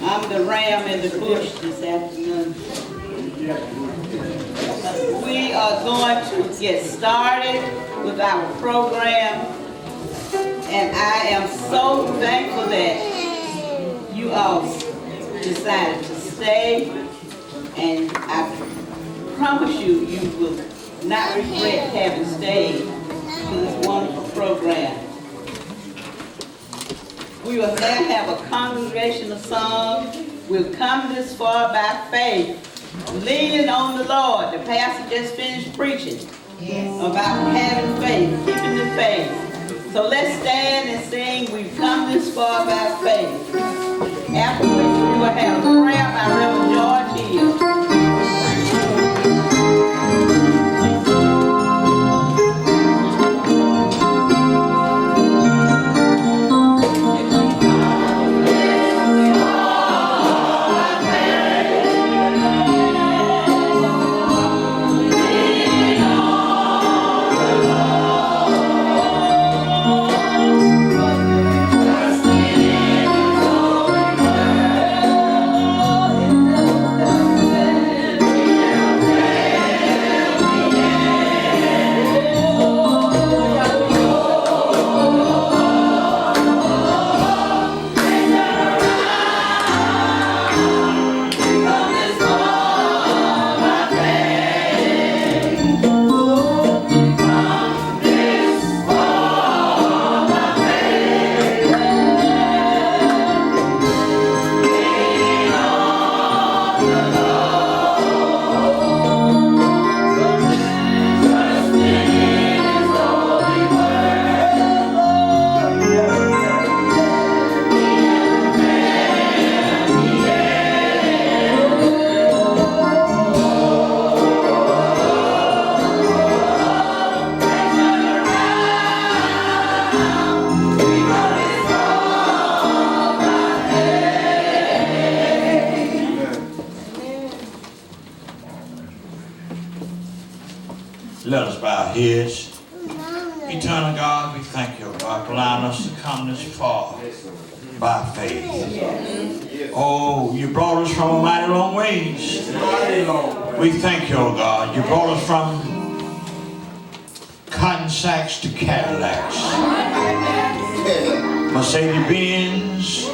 I'm the ram in the bush this afternoon. We are going to get started with our program, and I am so thankful that you all decided to stay, and I promise you, you will not regret having stayed to this wonderful program. We will now have a congregational song. We've come this far by faith, leaning on the Lord. The pastor just finished preaching about having faith, keeping the faith. So let's stand and sing, we've come this far by faith. Afterwards, we will have a prayer by Reverend George Hill. Let us bow our heads. Eternal God, we thank you, God, for allowing us to come this far by faith. Oh, you brought us from a mighty long ways. We thank you, oh God. You brought us from cotton sacks to Cadillacs, Mercedes-Benz,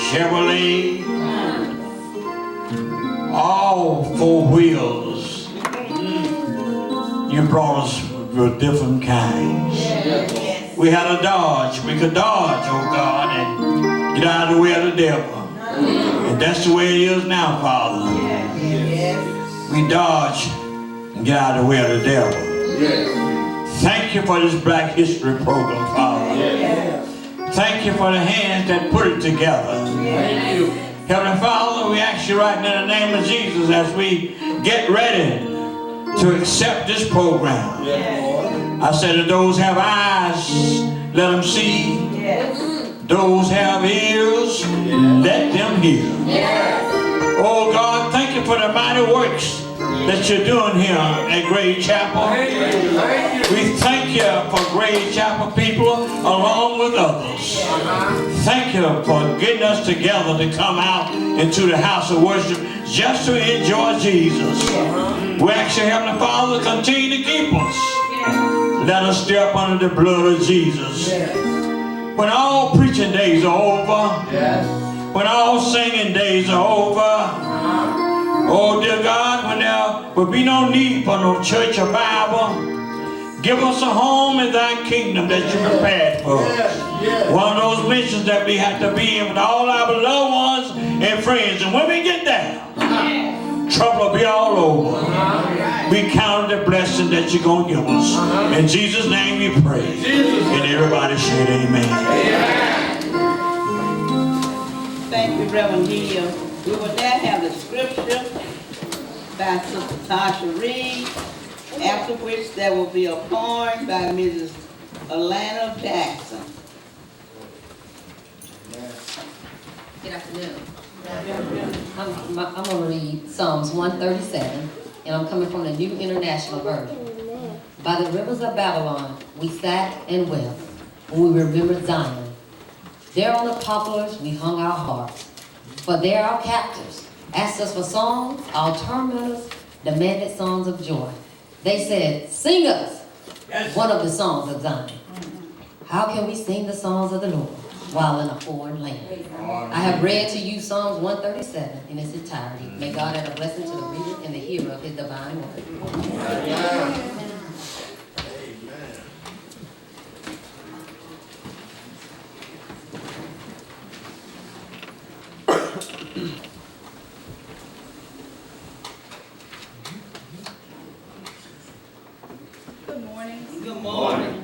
Chevrolet, all four wheels. You brought us with different kinds. We had a Dodge. We could dodge, oh God, and get out of the way of the devil. And that's the way it is now, Father. We dodge and get out of the way of the devil. Thank you for this Black History program, Father. Thank you for the hands that put it together. Heavenly Father, we ask you right now in the name of Jesus as we get ready to accept this program. I said that those have eyes, let them see. Those have ears, let them hear. Oh God, thank you for the mighty works that you're doing here at Grade Chapel. We thank you for Grade Chapel people along with others. Thank you for getting us together to come out into the house of worship just to enjoy Jesus. We ask you, Heavenly Father, to continue to keep us. Let us stay up under the blood of Jesus. When all preaching days are over, when all singing days are over, oh dear God, when there will be no need for no church or Bible, give us a home in thy kingdom that you prepared for us. One of those missions that we have to be in with all our loved ones and friends. And when we get there, trouble will be all over. We count the blessing that you're going to give us. In Jesus' name we pray. And everybody said amen. Thank you, Reverend Hill. We will now have the scripture by Sister Tasha Reed, after which there will be a poem by Mrs. Alana Jackson. Good afternoon. I'm going to read Psalms 137, and I'm coming from the New International Version. By the rivers of Babylon, we sat and wept when we remembered Zion. There on the poplars we hung our hearts, for there our captors asked us for songs. Our tormentors demanded songs of joy. They said, sing us one of the songs of Zion. How can we sing the songs of the Lord while in a foreign land? I have read to you Psalms 137 in its entirety. May God add a blessing to the reader and the hearer of his divine word. Amen. Good morning. Good morning.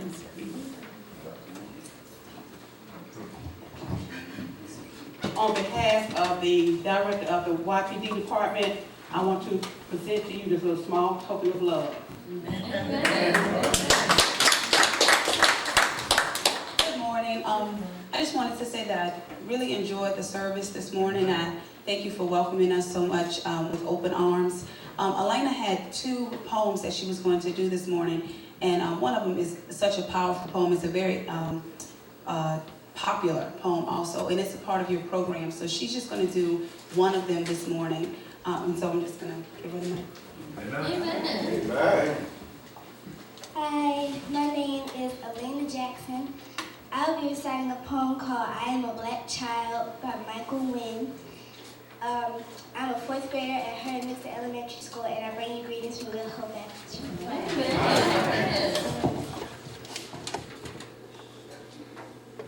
On behalf of the director of the YPD department, I want to present to you this little small token of love. Good morning. I just wanted to say that I really enjoyed the service this morning. I thank you for welcoming us so much with open arms. Elena had 2 poems that she was going to do this morning, and one of them is such a powerful poem. It's a very popular poem also, and it's a part of your program. So she's just going to do one of them this morning, and so I'm just going to give her the mic. Amen. Amen. Hi, my name is Elena Jackson. I'll be reciting a poem called I Am a Black Child by Michael Wynn. I'm a 4th grader at Herman Mixon Elementary School, and I bring you greetings from Will Hope Baptist Church.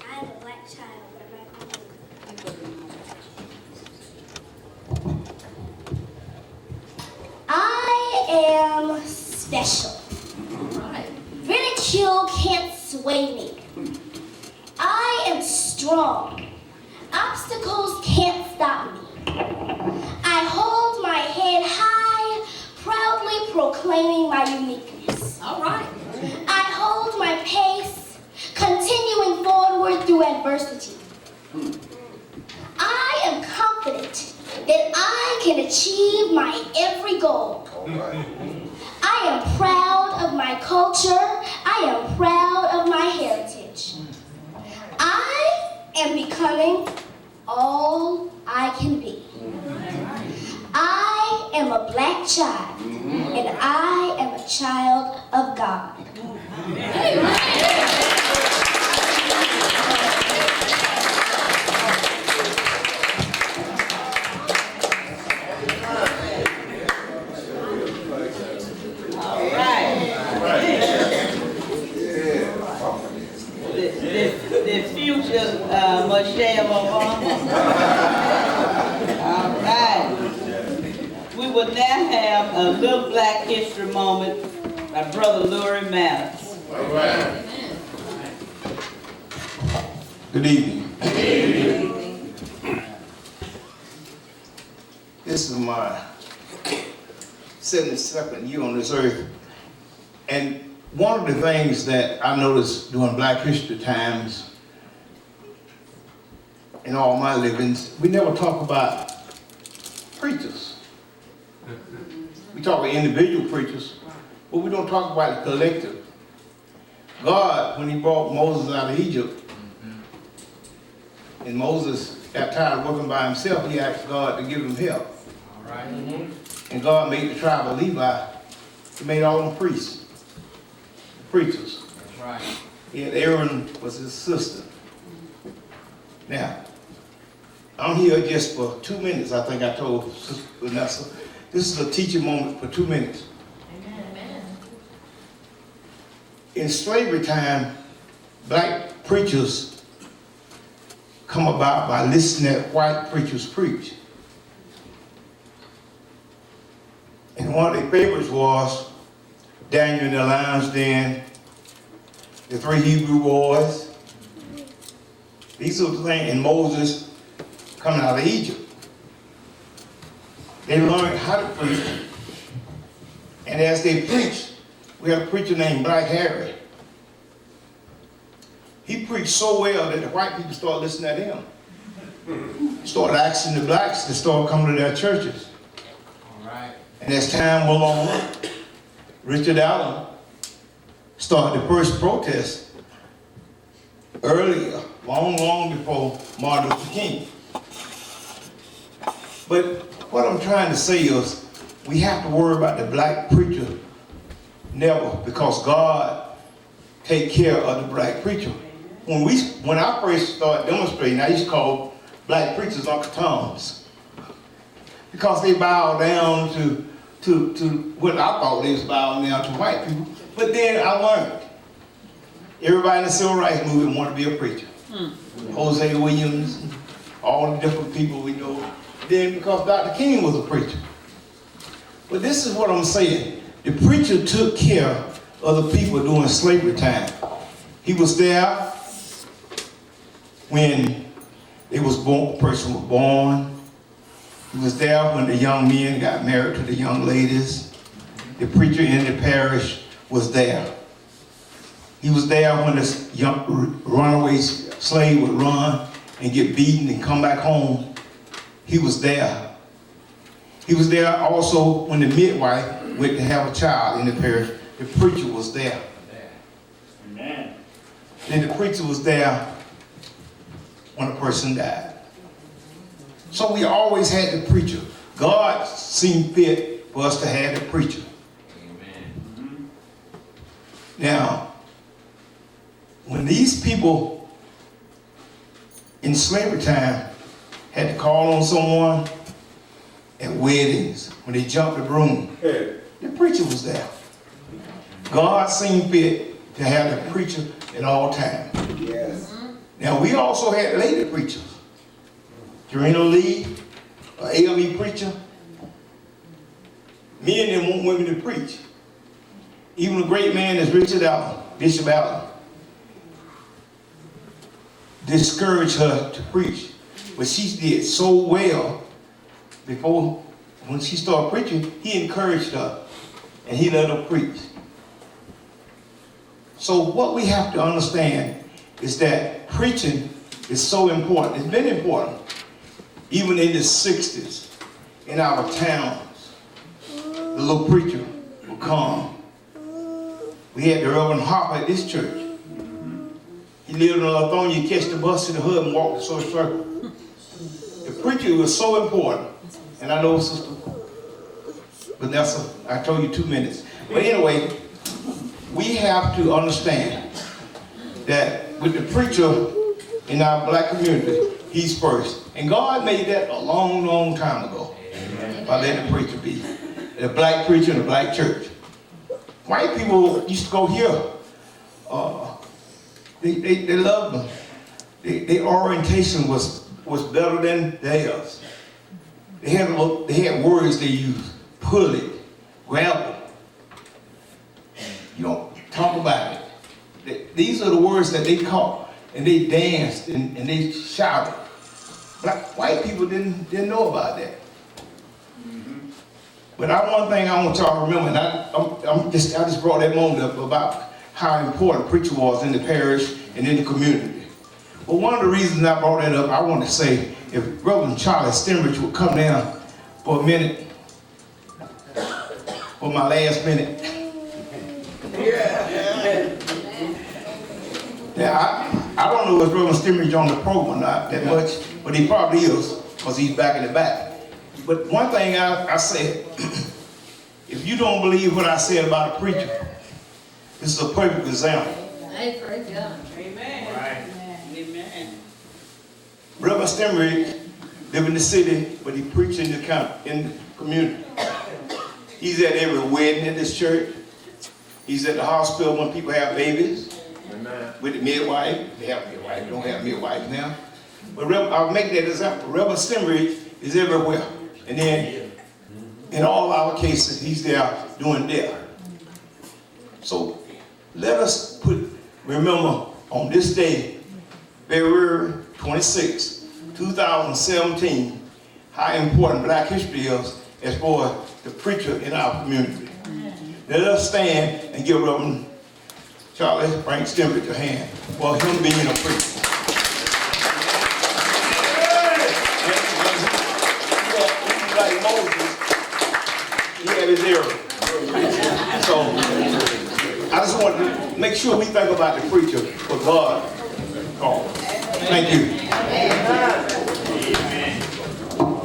I am a black child by Michael Wynn. I am special. Ridicule can't sway me. I am strong. Obstacles can't stop me. I hold my head high, proudly proclaiming my uniqueness. All right. I hold my pace, continuing forward through adversity. I am confident that I can achieve my every goal. I am proud of my culture. I am proud of my heritage. I am becoming all I can be. I am a black child, and I am a child of God. The future Michelle Obama. All right. We will now have a little Black History moment by Brother Lurie Malice. All right. Good evening. This is my 72nd year on this earth. And one of the things that I noticed during Black History times in all my livings, we never talk about preachers. We talk about individual preachers, but we don't talk about the collective. God, when he brought Moses out of Egypt, and Moses got tired of working by himself, he asked God to give him help. All right. And God made the tribe of Levi, he made all them priests, preachers. That's right. He had Aaron was his sister. Now, I'm here just for 2 minutes, I think I told Sister Vanessa. This is a teaching moment for 2 minutes. Amen. In slavery time, black preachers come about by listening to white preachers preach. And one of their favorites was Daniel in the lion's den, the 3 Hebrew boys. These are the things, and Moses coming out of Egypt. They learned how to preach. And as they preached, we had a preacher named Black Harry. He preached so well that the white people started listening to him. Started asking the blacks to start coming to their churches. All right. And as time went on, Richard Allen started the first protest earlier long before Martin Luther King. But what I'm trying to say is, we have to worry about the black preacher never, because God take care of the black preacher. When I first started demonstrating, I used to call black preachers Uncle Toms, because they bow down to what I thought they was bowing down to white people. But then I learned, everybody in the civil rights movement wanted to be a preacher. Jose Williams, all the different people we know. Then because Dr. King was a preacher. But this is what I'm saying. The preacher took care of the people during slavery time. He was there when a person was born. He was there when the young men got married to the young ladies. The preacher in the parish was there. He was there when this young runaway slave would run and get beaten and come back home. He was there. He was there also when the midwife went to have a child in the parish. The preacher was there. Amen. And the preacher was there when a person died. So we always had the preacher. God seemed fit for us to have the preacher. Amen. Now, when these people in slavery time had to call on someone at weddings, when they jumped the broom, the preacher was there. God seemed fit to have the preacher at all times. Yes. Now, we also had lady preachers. Karina Lee, an AME preacher. Men didn't want women to preach. Even a great man as Bishop Allen, discouraged her to preach. But she did so well before, when she started preaching, he encouraged her and he let her preach. So what we have to understand is that preaching is so important. It's been important. Even in the 60s, in our towns, the little preacher would come. We had the Reverend Harper at this church. He lived in Lithonia. You catch the bus in the hood and walk the social circle. The preacher was so important. And I know Sister Vanessa, I told you 2 minutes. But anyway, we have to understand that with the preacher in our black community, he's first. And God made that a long time ago. By letting the preacher be. The black preacher in the black church. White people used to go here. They loved them. Their orientation was better than theirs. They had words they used. Pull it, grab it. You know, talk about it. These are the words that they caught. And they danced and they shouted. White people didn't know about that. But one thing I want y'all to remember, and I just brought that moment up about how important preacher was in the parish and in the community. But one of the reasons I brought that up, I want to say, if Reverend Charlie Stemridge would come down for a minute, for my last minute. Now, I don't know if Reverend Stemridge on the program or not that much, but he probably is, because he's back in the back. But one thing I said, if you don't believe what I said about a preacher, this is a perfect example. Hey, praise God. Amen. Right. Amen. Reverend Stemridge lived in the city, but he preached in the community. He's at every wedding in this church. He's at the hospital when people have babies. Amen. With the midwife. They have midwife. They don't have midwife now. But I'll make that example. Reverend Stemridge is everywhere. And then, in all our cases, he's there doing that. So, let us remember on this day, February 26, 2017, how important Black history is as far as the preacher in our community. Let us stand and give Reverend Charlie Frank Stemridge a hand for him being a preacher. Like Moses, he had his error. So, I just want to make sure we think about the preacher for God called. Thank you.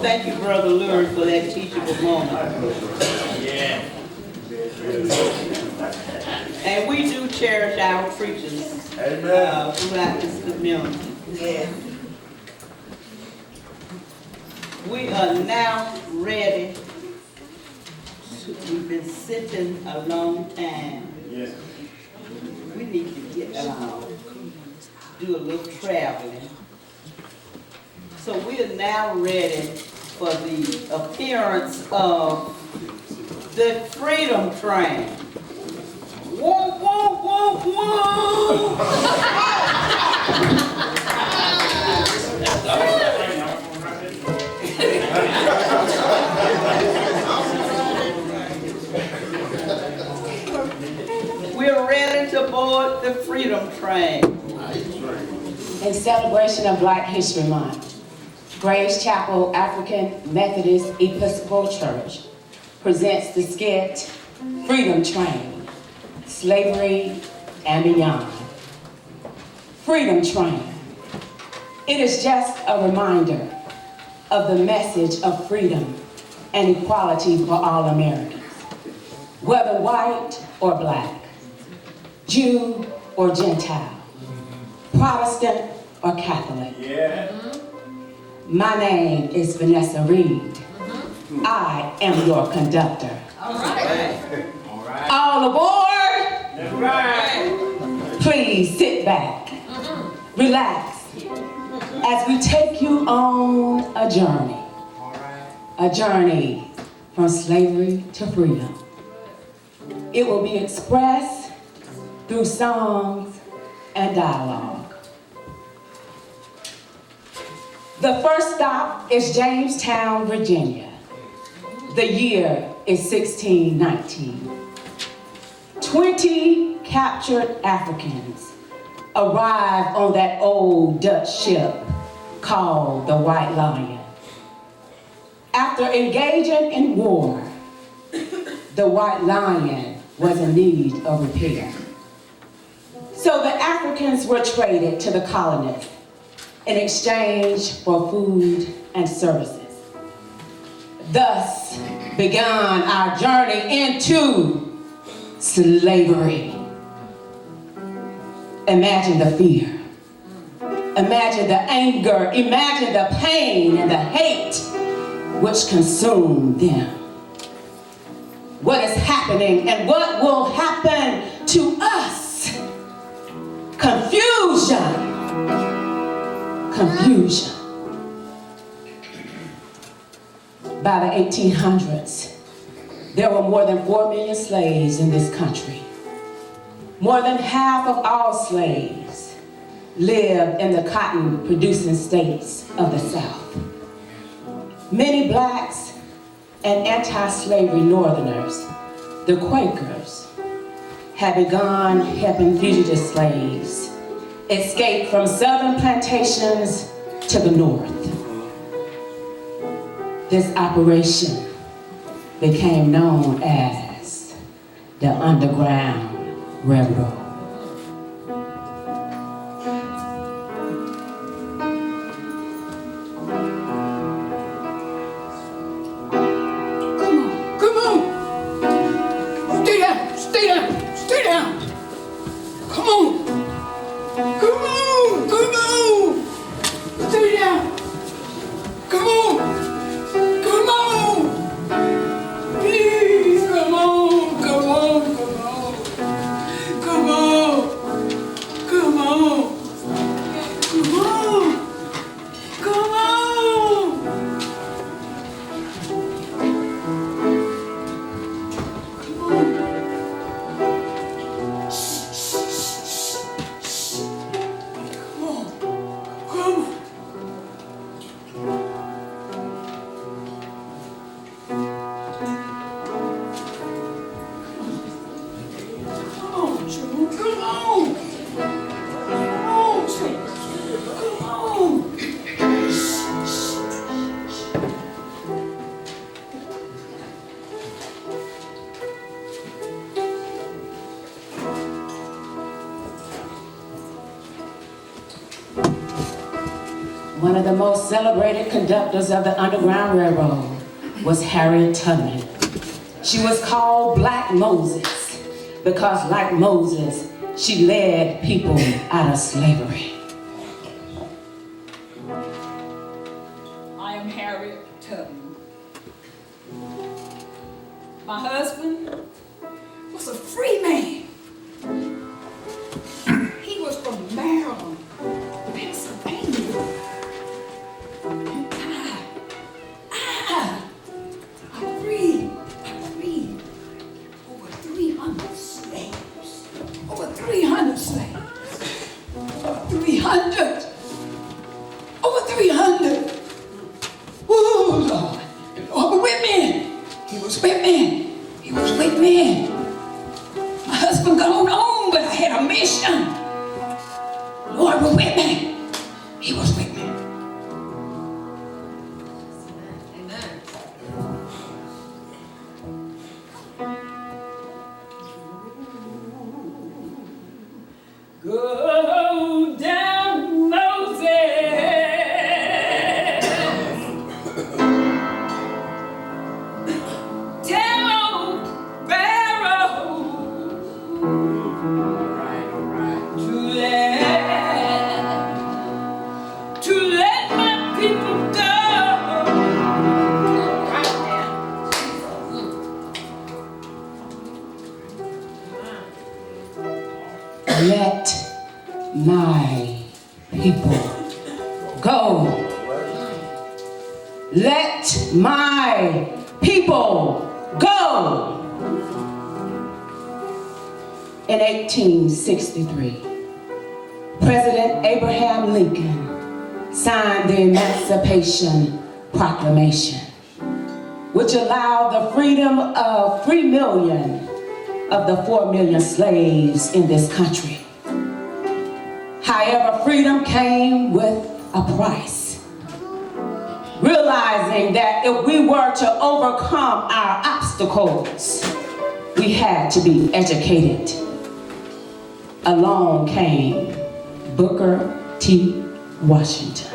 Thank you, Brother Lurie, for that teachable moment. And we do cherish our preachers throughout this community. We are now ready. We've been sitting a long time. We need to get do a little traveling. So we are now ready for the appearance of the Freedom Train. Whoa, whoa, whoa, whoa! We're ready to board the Freedom Train. In celebration of Black History Month, Grace Chapel African Methodist Episcopal Church presents the skit Freedom Train, Slavery and Beyond. Freedom Train. It is just a reminder of the message of freedom and equality for all Americans, whether white or black, Jew or Gentile, Protestant or Catholic. My name is Vanessa Reed. I am your conductor. All right. All aboard? Please sit back, relax, as we take you on a journey from slavery to freedom. It will be expressed through songs and dialogue. The first stop is Jamestown, Virginia. The year is 1619. 20 captured Africans arrived on that old Dutch ship called the White Lion. After engaging in war, the White Lion was in need of repair. So the Africans were traded to the colonists in exchange for food and services. Thus began our journey into slavery. Imagine the fear. Imagine the anger. Imagine the pain and the hate which consumed them. What is happening and what will happen to us? Confusion. Confusion. By the 1800s, there were more than 4 million slaves in this country. More than half of all slaves lived in the cotton-producing states of the South. Many blacks and anti-slavery Northerners, the Quakers, had begun helping fugitive slaves escape from southern plantations to the north. This operation became known as the Underground Railroad. Come on! Stay down! Come on! Stay down! Come on! Please, come on! One of the most celebrated conductors of the Underground Railroad was Harriet Tubman. She was called Black Moses because, like Moses, she led people out of slavery. I am Harriet Tubman. My husband was a free man. He was from Maryland, Pennsylvania. And I freed over 300 slaves. Over 300 slaves. Over 300. Over 300. Woo, Lord. The Lord was with me. He was with me. He was with me. My husband gone on, but I had a mission. The Lord was with me. He was with me. Go down, Moses. Tell old Pharaoh to let my people go. Let my people go. Let my people go. In 1863, President Abraham Lincoln signed the Emancipation Proclamation, which allowed the freedom of 3 million of the 4 million slaves in this country. However, freedom came with a price. Realizing that if we were to overcome our obstacles, we had to be educated. Along came Booker T. Washington.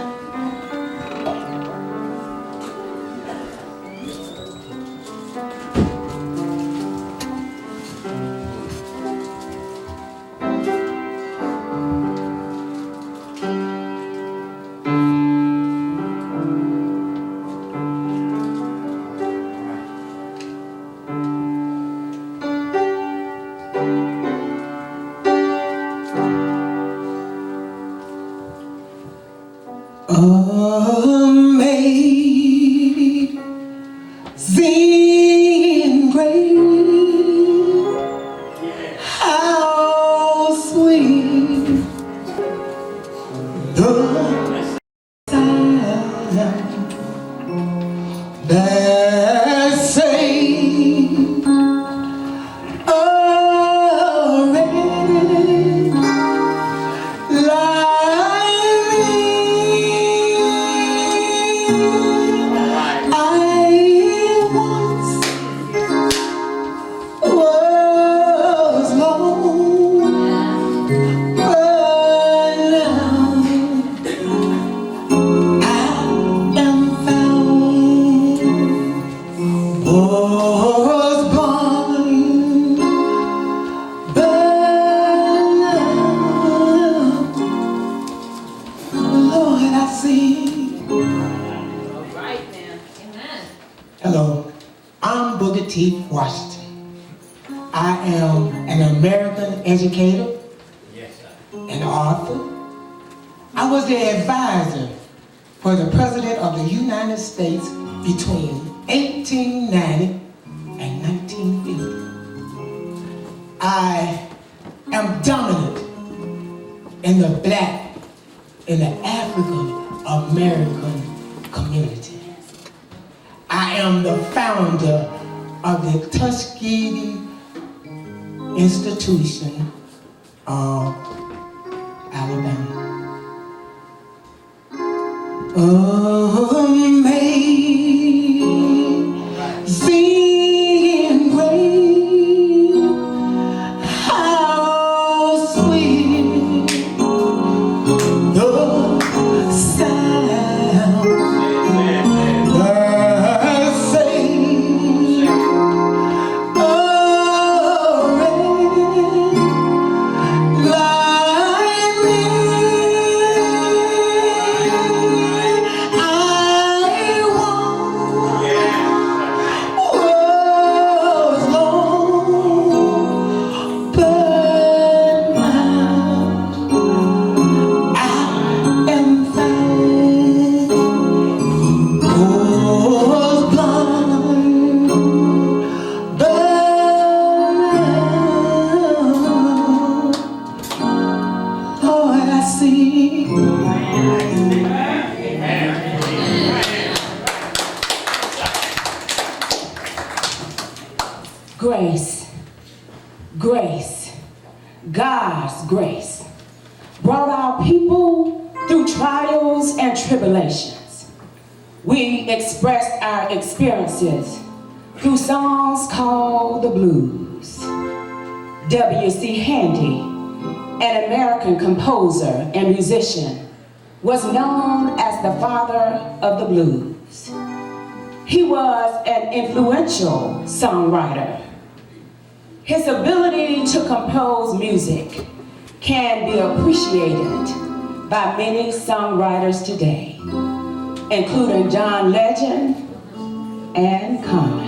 Amazing grace, how sweet the sound that saved a wretch like me. I once was lost, but now I am found. Was blind, but now, Lord, I see. Right now. Hello, I'm Booker T. Washington. I am an American educator, an author. I was the advisor for the President of the United States between 1890 and 1950. I am dominant in the Black, in the African American community. I am the founder of the Tuskegee Institution of Alabama. Amazing grace, how sweet the sound tribulations. We expressed our experiences through songs called the blues. W.C. Handy, an American composer and musician, was known as the father of the blues. He was an influential songwriter. His ability to compose music can be appreciated by many songwriters today, including John Legend and Common.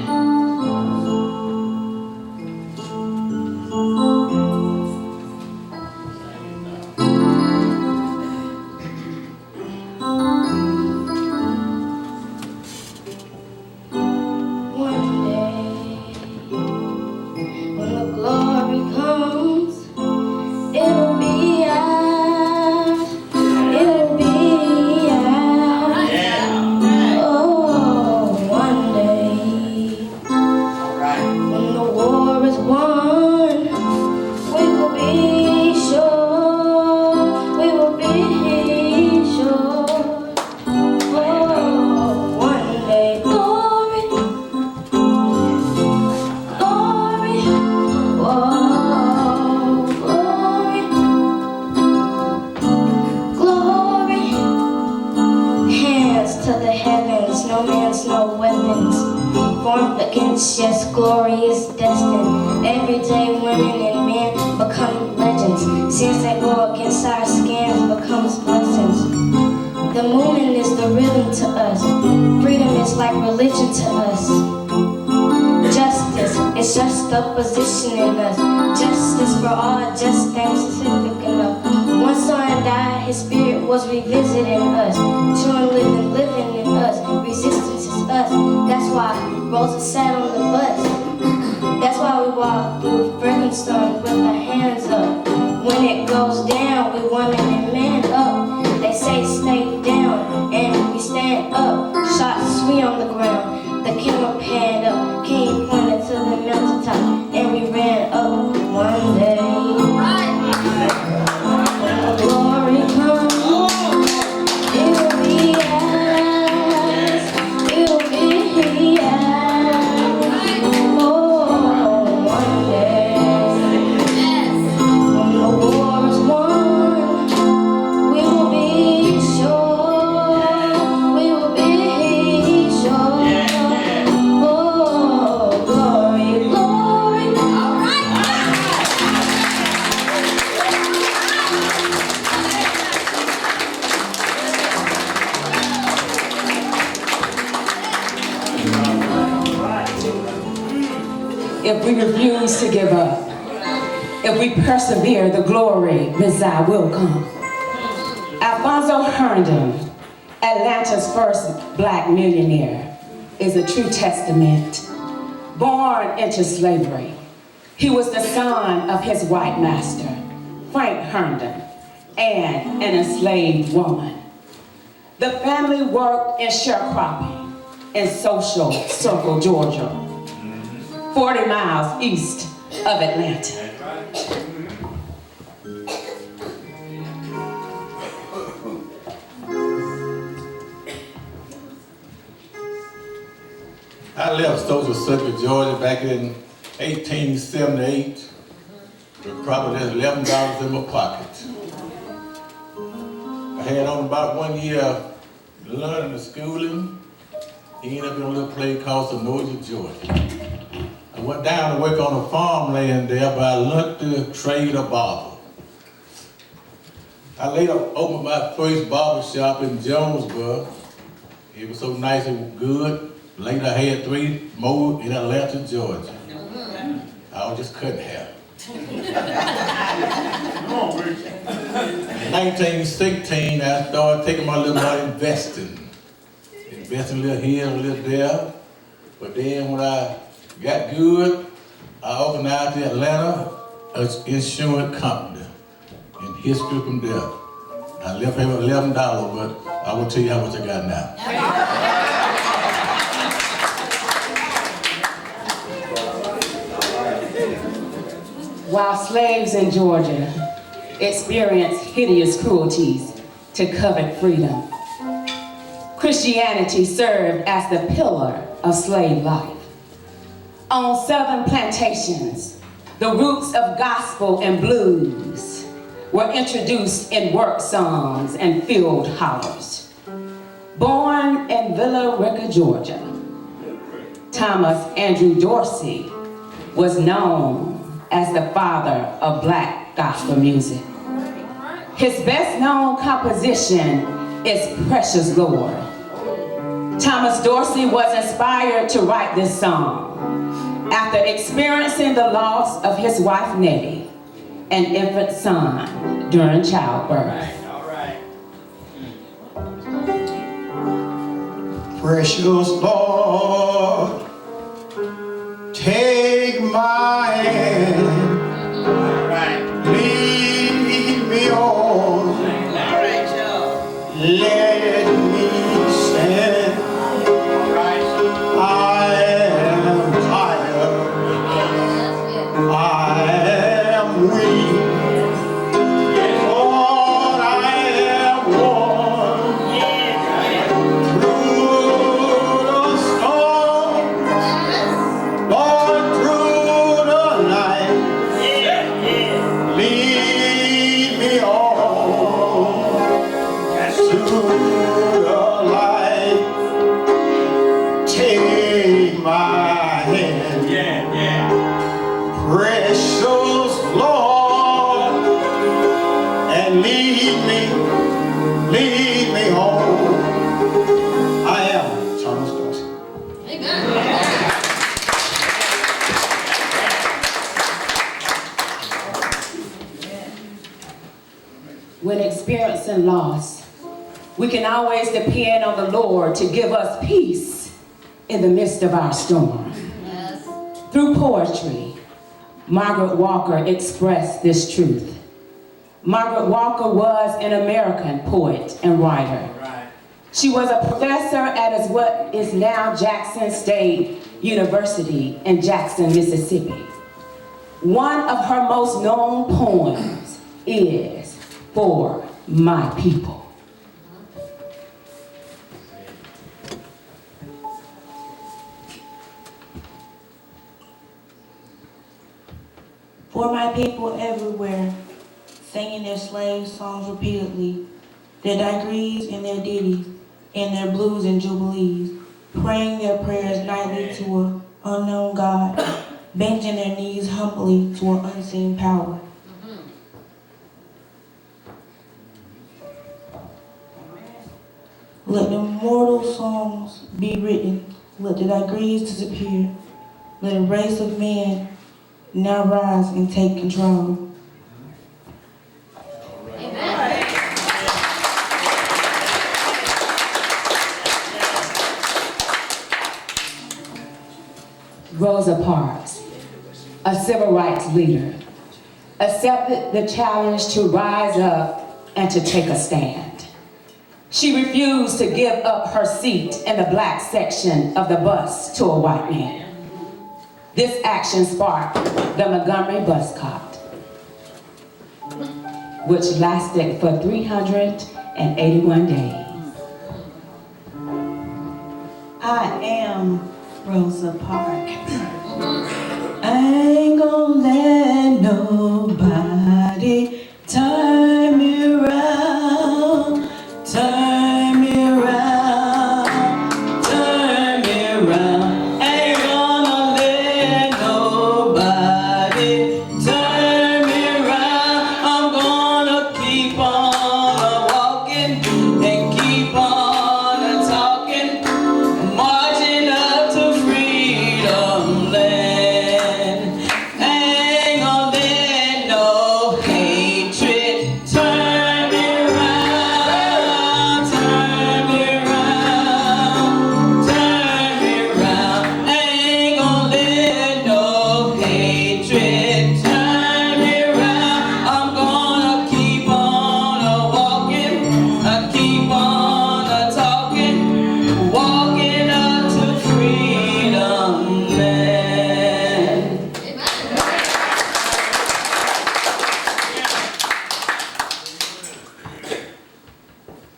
Yes, glory is destined. Every day women and men become legends. Sins that go against our skins becomes blessings. The movement is the rhythm to us. Freedom is like religion to us. Justice is just a position in us. Justice for all just ain't specific enough. One son died, his spirit was revisiting us. True living in us. Resistance is us. That's why Rosa sat on the bus. That's why we walk through Frankenstein with our hands up. When it goes down, we women and men up. They say stay down, and we stand up. Shots we on the ground. The camera panned up. King pointed to the mountaintop, and we ran up one day. When the glory comes, it'll be ours. It'll be ours. One day. When the war is won, we will be sure. We will be sure. Oh, glory, glory. All right. If we refuse to give up, if we persevere, the glory, Messiah, will come. Alfonso Herndon, Atlanta's first black millionaire, is a true testament. Born into slavery, he was the son of his white master, Frank Herndon, and an enslaved woman. The family worked in sharecropping in Social Circle, Georgia, 40 miles east of Atlanta. I left Social Circle, Georgia back in 1878 with probably just $11 in my pocket. I had on about 1 year learning and schooling. Ended up in a little place called Sonoja, Georgia. I went down to work on a farmland there, but I learned to trade a barber. I later opened my first barber shop in Jonesboro. It was so nice and good. Later I had 3 more in Atlanta, Georgia. I just couldn't have. In 1916, I started taking my little money investing. Investing a little here, a little there. But then when I got good, I organized the Atlanta Insurance Company. And history from there. I left here with $11, but I will tell you how much I got now. While slaves in Georgia experienced hideous cruelties to covet freedom, Christianity served as the pillar of slave life. On southern plantations, the roots of gospel and blues were introduced in work songs and field hollers. Born in Villa Rica, Georgia, Thomas Andrew Dorsey was known as the father of black gospel music. His best known composition is Precious Lord. Thomas Dorsey was inspired to write this song after experiencing the loss of his wife Nettie, an infant son, during childbirth. Precious Lord, take my hand, lead me on, let me stand. I am tired, I am weak, Lord, I am worn through the storm, Lord, through the night, lead me on to the light. Take my hand, precious Lord, and lead me home. I am Thomas Dorsey. When experiencing loss, we can always depend on the Lord to give us peace in the midst of our storm. Through poetry, Margaret Walker expressed this truth. Margaret Walker was an American poet and writer. She was a professor at what is now Jackson State University in Jackson, Mississippi. One of her most known poems is For My People. For my people everywhere, singing their slave songs repeatedly, their degrees and their ditties, and their blues and jubilees, praying their prayers nightly to an unknown God, bending their knees humbly to an unseen power. Let the mortal songs be written, let the degrees disappear, let a race of men now rise and take control. Rosa Parks, a civil rights leader, accepted the challenge to rise up and to take a stand. She refused to give up her seat in the black section of the bus to a white man. This action sparked the Montgomery bus cop, which lasted for 381 days. I am Rosa Parks. I ain't gonna let nobody turn me around, turn me around, turn me around. Ain't gonna let nobody turn me around. I'm gonna keep on walking and keep on talking, marching up to freedom land. Ain't gonna let no hatred turn me around, turn me around, turn me around. Ain't gonna let no hatred turn me around. I'm gonna keep on walking, I keep on talking, walking up to freedom land.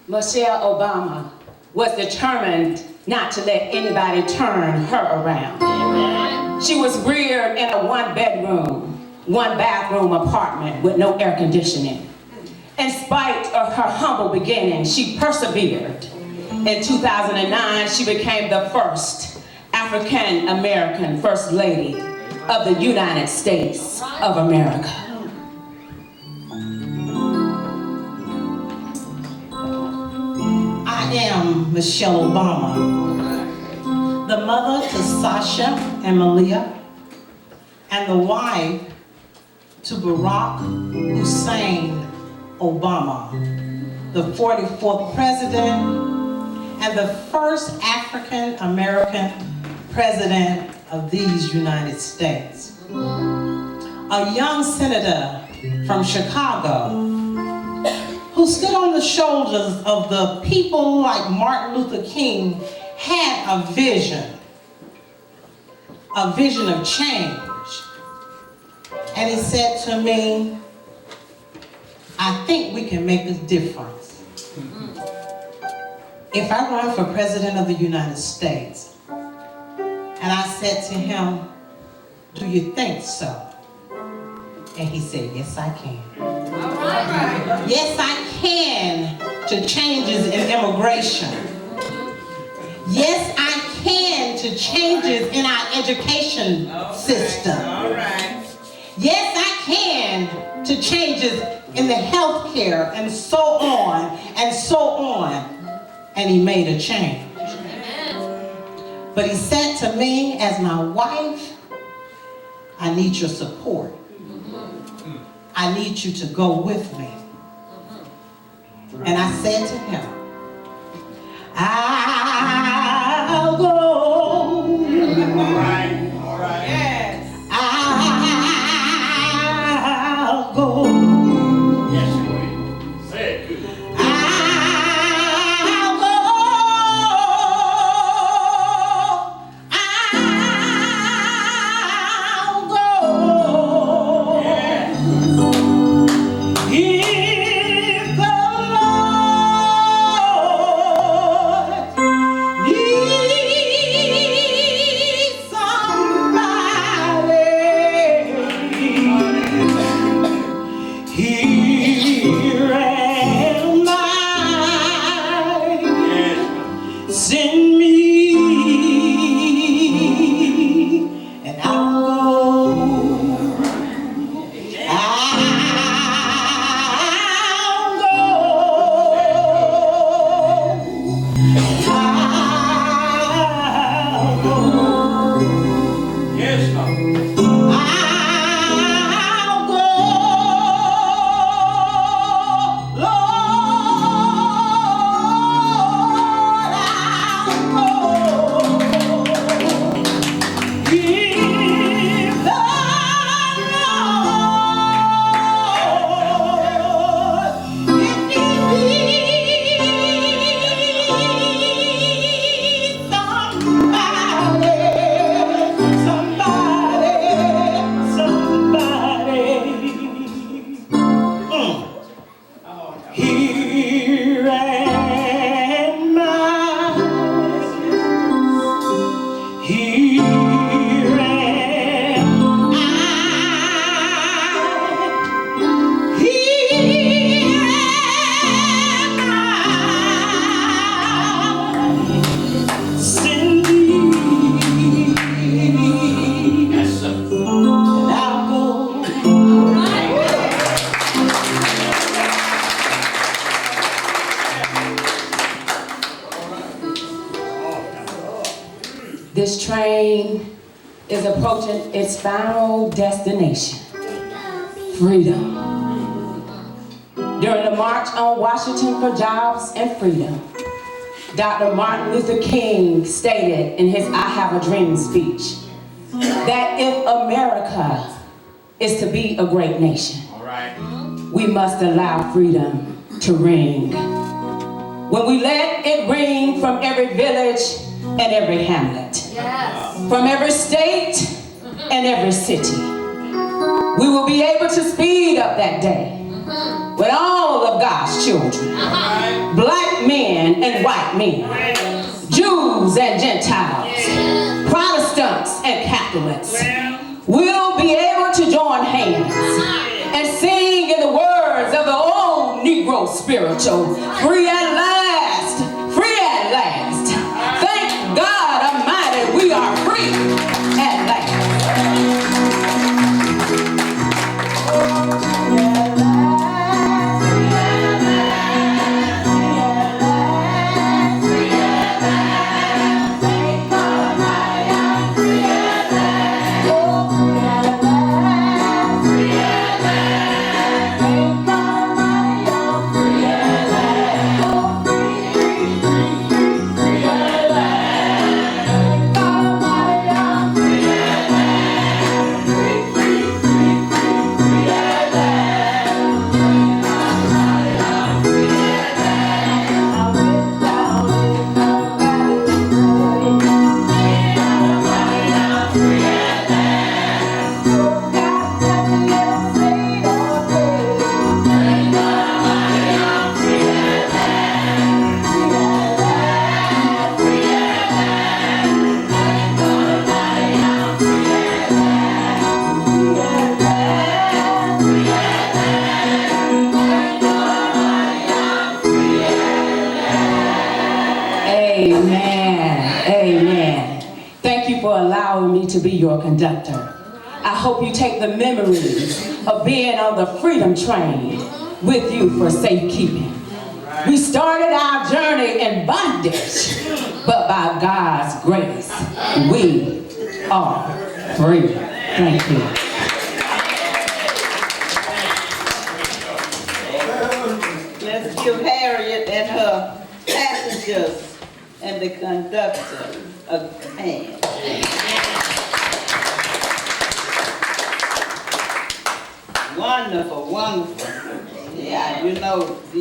Michelle Obama was determined not to let anybody turn her around. She was reared in a one-bedroom, one-bathroom apartment with no air conditioning. In spite of her humble beginnings, she persevered. In 2009, she became the first African-American First Lady of the United States of America. I am Michelle Obama, the mother to Sasha and Malia, and the wife to Barack Hussein Obama, the 44th president and the first African American president of these United States. A young senator from Chicago who stood on the shoulders of the people like Martin Luther King, had a vision of change. And he said to me, I think we can make a difference. If I run for president of the United States, and I said to him, do you think so? And he said, yes, I can. All right. Yes, I can to changes in immigration. Yes, I can to changes in our education system. All right. Yes, I can to changes in the health care and so on and so on. And he made a change. But he said to me, as my wife, I need your support. I need you to go with me. And I said to him, I'll go. All right, all right. Yes. I'll go. Yes, you will. Say it good. I'll go. I'll go. Yes. If the Lord needs somebody, here am I. Send me, and I'll go. This train is approaching its final destination, freedom. During the March on Washington for Jobs and Freedom, Dr. Martin Luther King stated in his I Have a Dream speech that if America is to be a great nation, we must allow freedom to ring. When we let it ring from every village and every hamlet, from every state and every city, we will be able to speed up that day with all of God's children, black men and white men, Jews and Gentiles, Protestants and Catholics, will be able to join hands and sing in the words of the old Negro spiritual, free at last, free at last. Thank God Almighty, we are free at last. To be your conductor. I hope you take the memories of being on the freedom train with you for safekeeping. We started our journey in bondage, but by God's grace, we are free. Thank you. Let's give Harriet and her passengers and the conductor a hand. Wonderful, wonderful. Yeah, you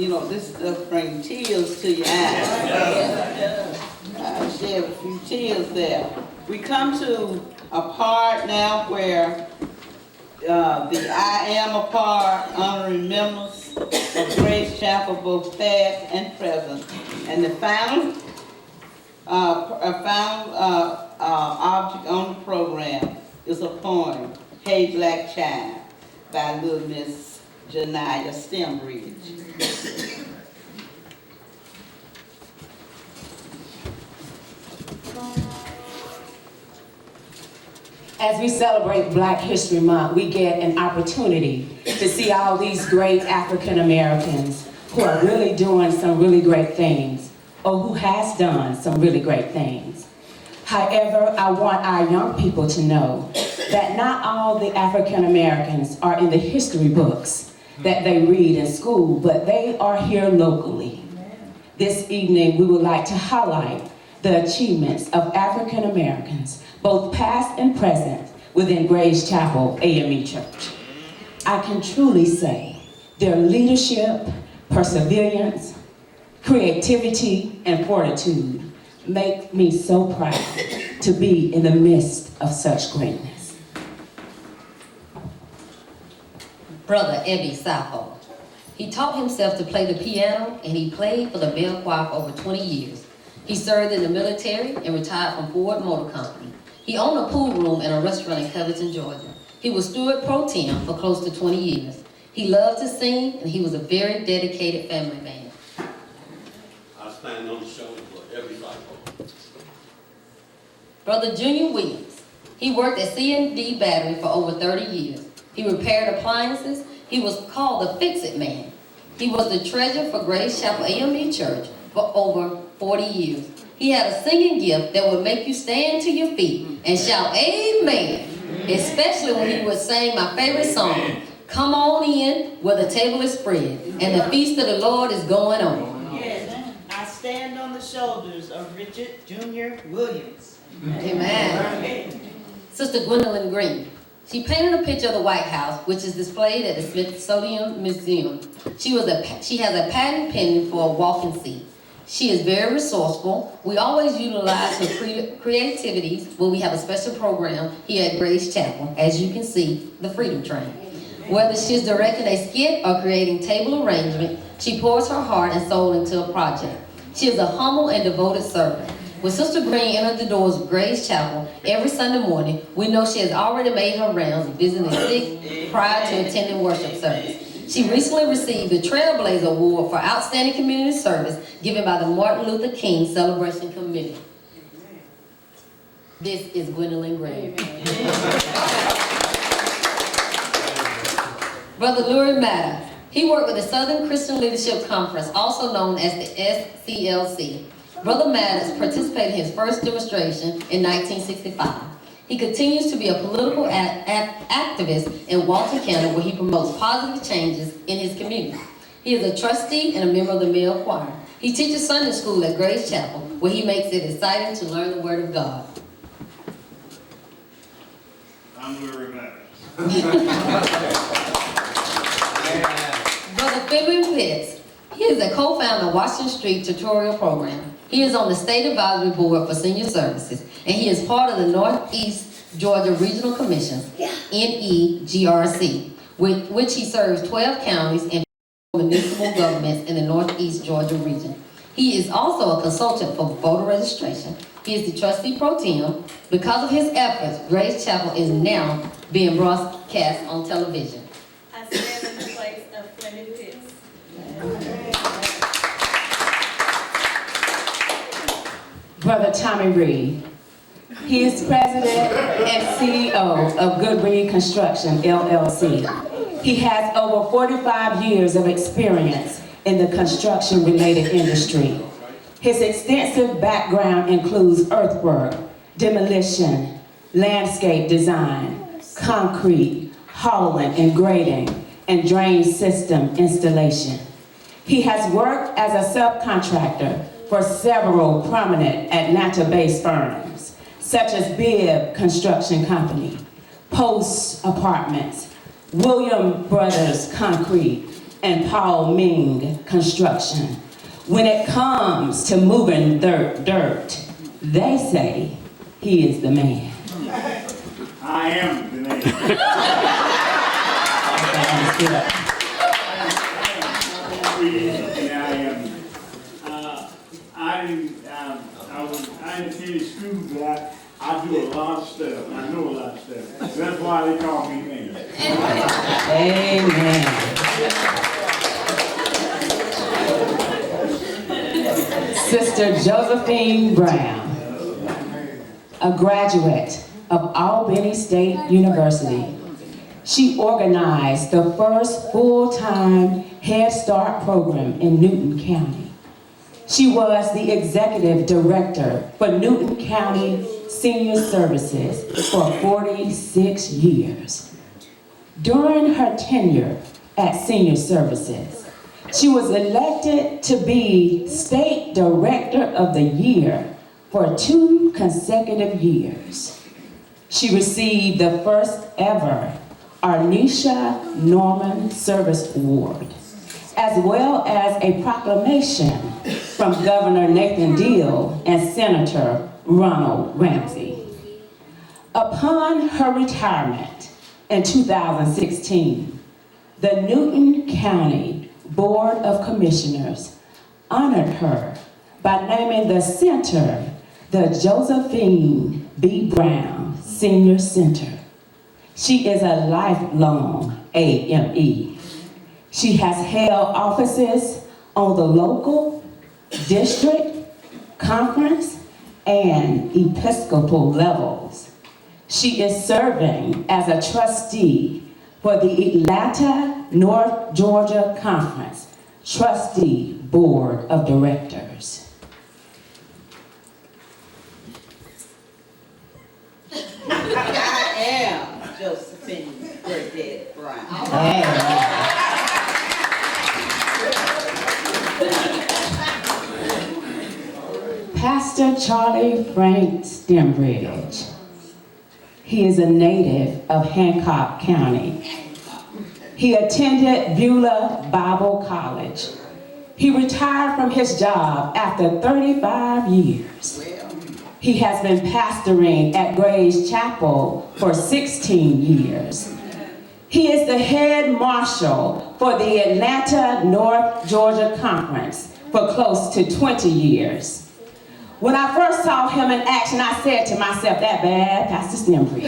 know, this stuff brings tears to your eyes. I shed a few tears there. We come to a part now where the I am a part honoring members of Grace Chapel, both past and present. And the final object on the program is a poem, Hey Black Child, by little Miss Janiyah Stembridge. As we celebrate Black History Month, we get an opportunity to see all these great African Americans who are really doing some really great things, or who has done some really great things. However, I want our young people to know that not all the African Americans are in the history books that they read in school, but they are here locally. This evening, we would like to highlight the achievements of African Americans, both past and present, within Grace Chapel AME Church. I can truly say their leadership, perseverance, creativity, and fortitude make me so proud to be in the midst of such greatness. Brother Ebby Sappho. He taught himself to play the piano, and he played for the bell choir for over 20 years. He served in the military and retired from Ford Motor Company. He owned a pool room and a restaurant in Covington, Georgia. He was steward pro tem for close to 20 years. He loved to sing, and he was a very dedicated family man. I stand on the shoulder for every cycle. Brother Junior Williams. He worked at C&D Battery for over 30 years. He repaired appliances. He was called the Fix-It Man. He was the treasurer for Grace Chapel AME Church for over 40 years. He had a singing gift that would make you stand to your feet and shout amen, especially when he would sing my favorite song, Come On In, where the table is spread and the feast of the Lord is going on. Yes, I stand on the shoulders of Richard Junior Williams. Amen. Sister Gwendolyn Green. She painted a picture of the White House, which is displayed at the Smithsonian Museum. She has a patent pending for a walking seat. She is very resourceful. We always utilize her creativities when we have a special program here at Grace Chapel. As you can see, the Freedom Train. Whether she's directing a skit or creating table arrangement, she pours her heart and soul into a project. She is a humble and devoted servant. When Sister Green entered the doors of Grace Chapel every Sunday morning, we know she has already made her rounds visiting the sick prior to attending worship service. She recently received the Trailblazer Award for Outstanding Community Service given by the Martin Luther King Celebration Committee. This is Gwendolyn Gray. Brother Lurie Matter. He worked with the Southern Christian Leadership Conference, also known as the SCLC. Brother Matters participated in his first demonstration in 1965. He continues to be a political activist in Walton County where he promotes positive changes in his community. He is a trustee and a member of the male choir. He teaches Sunday school at Grace Chapel where he makes it exciting to learn the Word of God. I'm Lurie Matters. Brother Finley Pitts. He is a co-founder of Washington Street Tutorial Program. He is on the State Advisory Board for Senior Services, and he is part of the Northeast Georgia Regional Commission, NEGRC, with which he serves 12 counties and municipal governments in the Northeast Georgia region. He is also a consultant for voter registration. He is the trustee pro tem. Because of his efforts, Grace Chapel is now being broadcast on television. I stand in the place of Fleming Pitts. Brother Tommy Reed. He is president and CEO of Good Reed Construction, LLC. He has over 45 years of experience in the construction-related industry. His extensive background includes earthwork, demolition, landscape design, concrete, hollowing and grading, and drain system installation. He has worked as a subcontractor for several prominent Atlanta-based firms, such as Bibb Construction Company, Post Apartments, William Brothers Concrete, and Paul Ming Construction. When it comes to moving dirt, they say he is the man. I am the man. I didn't finish school, but I do a lot of stuff. I know a lot of stuff. That's why they call me man. Amen. Sister Josephine Brown, a graduate of Albany State University. She organized the first full-time Head Start program in Newton County. She was the executive director for Newton County Senior Services for 46 years. During her tenure at Senior Services, she was elected to be State Director of the Year for 2 consecutive years. She received the first ever Arnisha Norman Service Award, as well as a proclamation from Governor Nathan Deal and Senator Ronald Ramsey. Upon her retirement in 2016, the Newton County Board of Commissioners honored her by naming the center the Josephine B. Brown Senior Center. She is a lifelong AME. She has held offices on the local, district, conference, and Episcopal levels. She is serving as a trustee for the Atlanta North Georgia Conference Trustee Board of Directors. I am Josephine Burdette Brown. Pastor Charlie Frank Stembridge. He is a native of Hancock County. He attended Beulah Bible College. He retired from his job after 35 years. He has been pastoring at Grace Chapel for 16 years. He is the head marshal for the Atlanta, North Georgia Conference for close to 20 years. When I first saw him in action, I said to myself, that bad Pastor Stembridge.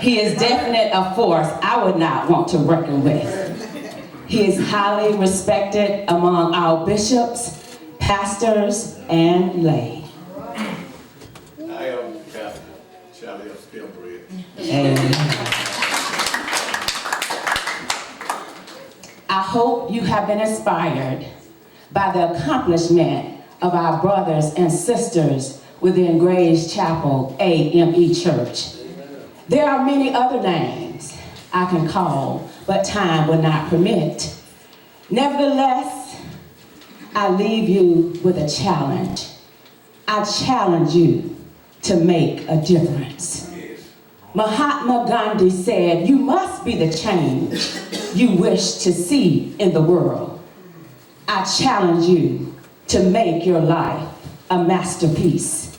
He is definitely a force I would not want to reckon with. He is highly respected among our bishops, pastors, and lay. I am Pastor Charlie of Stillbridge. Amen. I hope you have been inspired by the accomplishment of our brothers and sisters within Grace Chapel AME Church. There are many other names I can call, but time will not permit. Nevertheless, I leave you with a challenge. I challenge you to make a difference. Mahatma Gandhi said, you must be the change you wish to see in the world. I challenge you to make your life a masterpiece.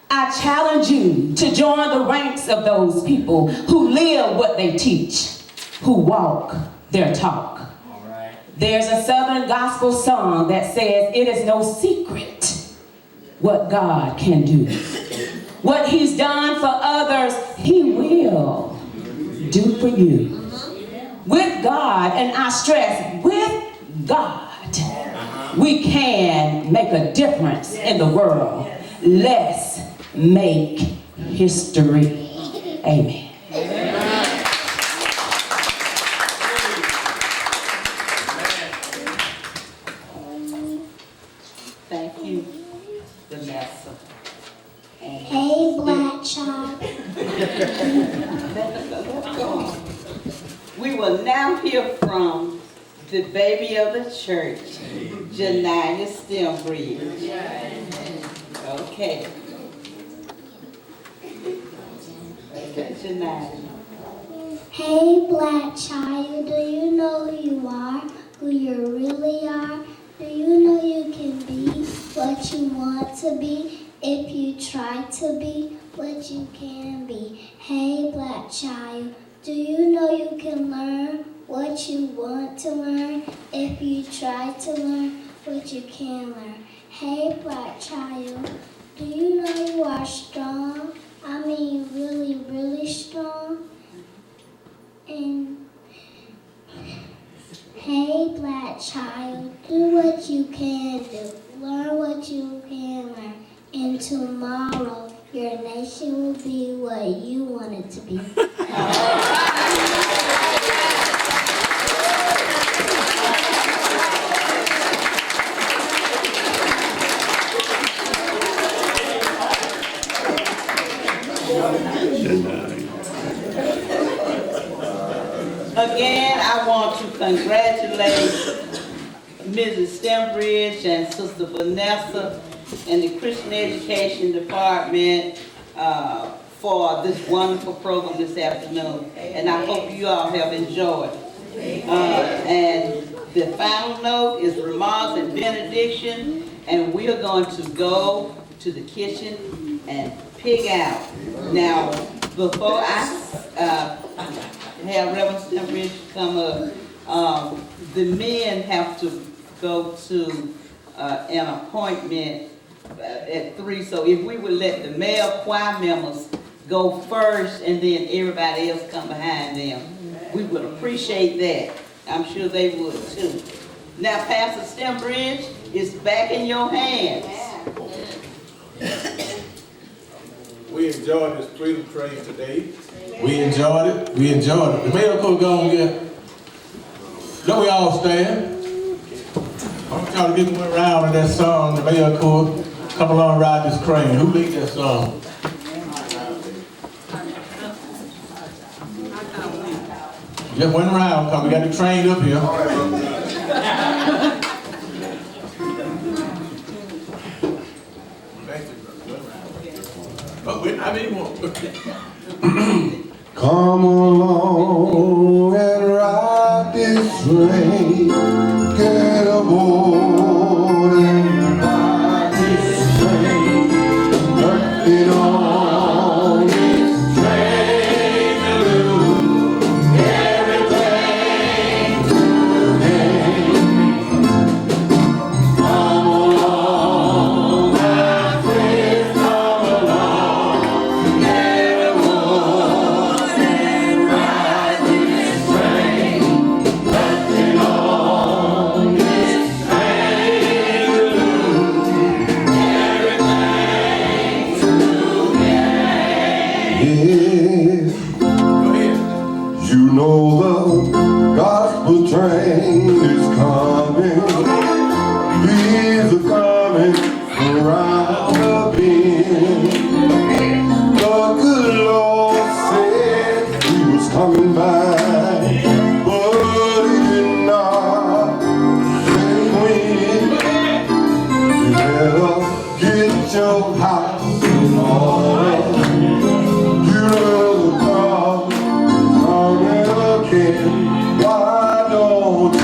I challenge you to join the ranks of those people who live what they teach, who walk their talk. There's a Southern gospel song that says, it is no secret what God can do. What he's done for others, he will do for you. With God, and I stress, with God, we can make a difference in the world. Let's make history. Amen. Thank you, Vanessa. Hey, black child. We will now hear from the baby of the church, Janiyah Stillbridge. Okay. Okay, Janiyah. Hey, black child, do you know who you are, who you really are? Do you know you can be what you want to be if you try to be what you can be? Hey, black child, do you know you can learn what you want to learn if you try to learn what you can learn? Hey, black child, do you know you are strong? I mean really, really strong. And hey, black child, do what you can do. Learn what you can learn. And tomorrow, your nation will be what you want it to be. Again, I want to congratulate Mrs. Stembridge and Sister Vanessa and the Christian Education Department for this wonderful program this afternoon. And I hope you all have enjoyed. And the final note is remarks and benediction, and we are going to go to the kitchen and pig out. Now, before I have Reverend Stembridge come up, the men have to go to an appointment at 3, so if we would let the male choir members go first and then everybody else come behind them, we would appreciate that. I'm sure they would too. Now, Pastor Stembridge, it's back in your hands. We enjoyed this freedom train today. We enjoyed it. We enjoyed it. The mayor could go on here. Don't we all stand? I want y'all to get one round of that song. The mayor could come along and ride this crane. Who leads that song? Just one round, because we got the train up here. But we're not anymore. Come along and ride this train. Get aboard and ride this train. Working on this train a little around the bend. The good Lord said he was coming back, but he did not say when. You better get your house in order. You know the car coming again. Why don't you?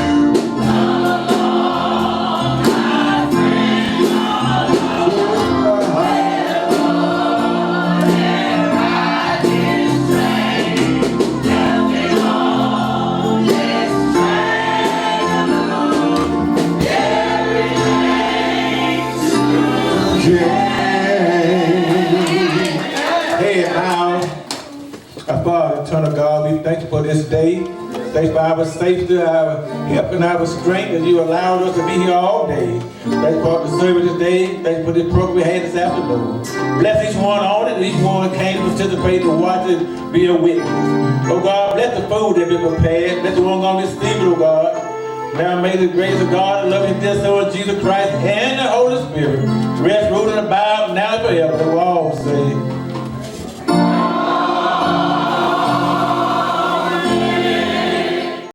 Hey, now, our Father, eternal God, we thank you for this day. Thank you for our safety, our help, and our strength, that you allowed us to be here all day. Thank you for the service today. Thank you for this program we had this afternoon. Bless each one on it, each one came to participate, to watch it, be a witness. Oh God, bless the food that been prepared. Bless the one going to receive it, oh God. Now may the grace of God, the love of dear Son, Jesus Christ, and the Holy Spirit rest, rule, and abide now and forever.